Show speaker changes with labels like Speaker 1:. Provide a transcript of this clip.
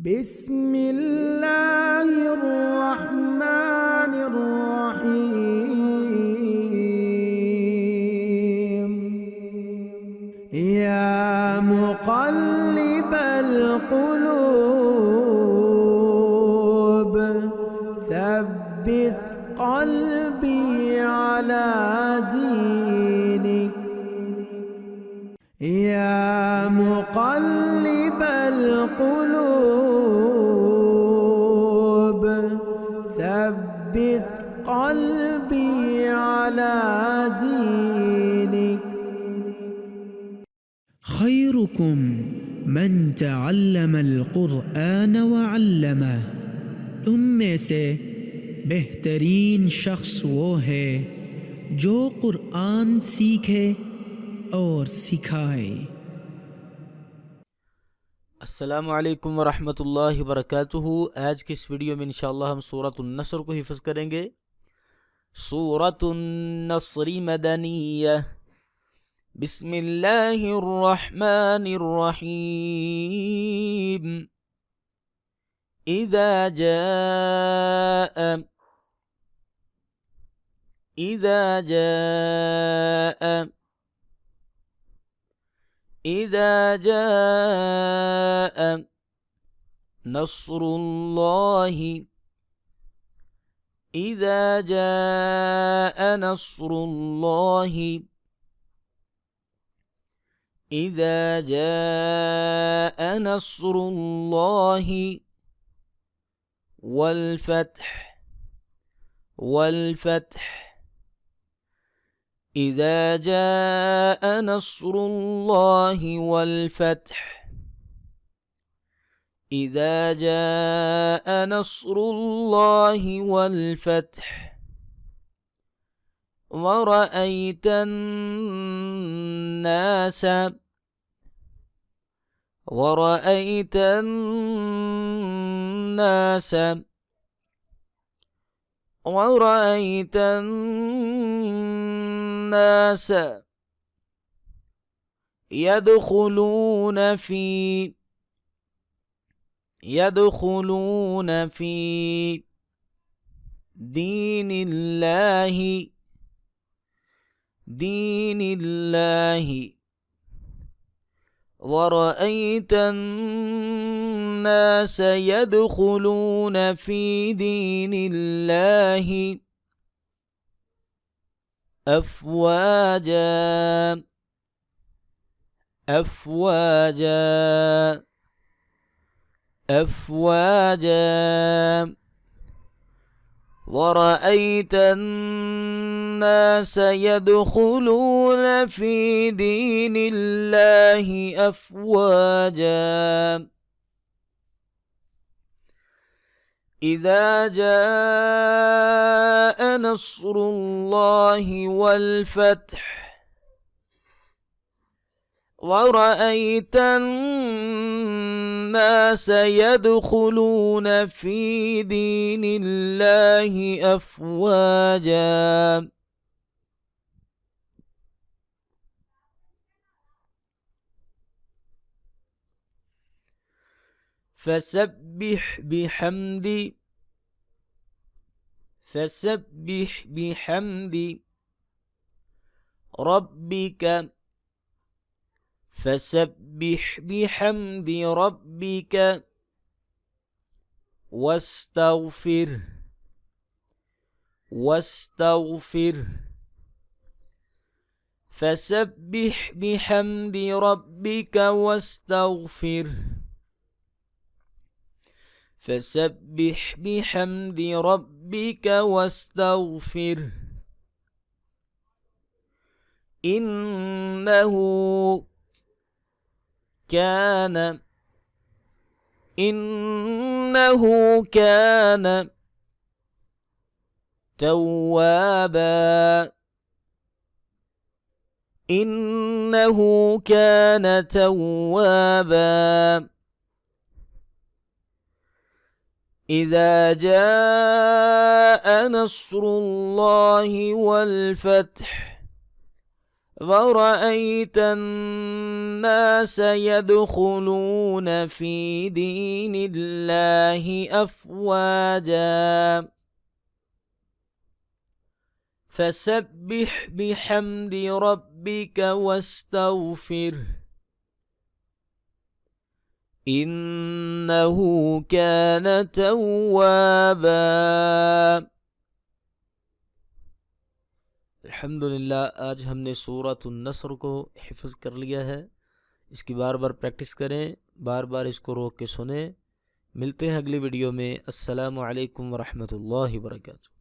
Speaker 1: بسم الله الرحمن الرحيم. يا مقلب القلوب ثبت قلبي على دينك. يا مقلب القلوب ثبت قلبي على دينك.
Speaker 2: خيركم من تعلم القرآن وعلمه. तुम में से बेहतरीन शख्स वो है जो कुरान सीखे और सिखाए।
Speaker 3: अस्सलामु अलैकुम वरहमतुल्लाहि वबरकातुहू। आज की इस वीडियो में इंशाअल्लाह हम सूरतुन नस्र को हिफ्ज़ करेंगे। सूरतुन नस्र मदनिय्यह। बिस्मिल्लाहिर रहमानिर रहीम। इज़ा जाअ इज़ा जाअ إذا جاء نصر الله إذا جاء نصر الله إذا جاء نصر الله والفتح إذا جاء نصر الله والفتح إذا جاء نصر الله والفتح ورأيت الناس ورأيت الناس ورأيت الناس يدخلون في دين الله ورأيت الناس يدخلون في دين الله أفواجا ورأيت الناس يدخلون في دين الله أفواجا إذا جاء نصر الله والفتح ورأيت الناس يدخلون في دين الله أفواجا فسبح بحمد ربك فسبح بحمد ربك واستغفر فسبح بحمد ربك واستغفر فسبح بحمد ربك واستغفر إنه كان توابا إذا جاء نصر الله والفتح वरअयत अन्नास यदखुलून फी दीनिल्लाहि अफ़वाजा फसब्बिह बिहम्दि रब्बिक वस्तगफिर इन्नहु कान तव्वाबा। अल्हम्दुलिल्लाह, आज हमने सूरतुन नस्र को हिफ्ज़ कर लिया है। इसकी बार बार प्रैक्टिस करें, बार बार इसको रोक के सुने। मिलते हैं अगली वीडियो में। अस्सलामु अलैकुम वरहमतुल्लाहि वबरकातुहू।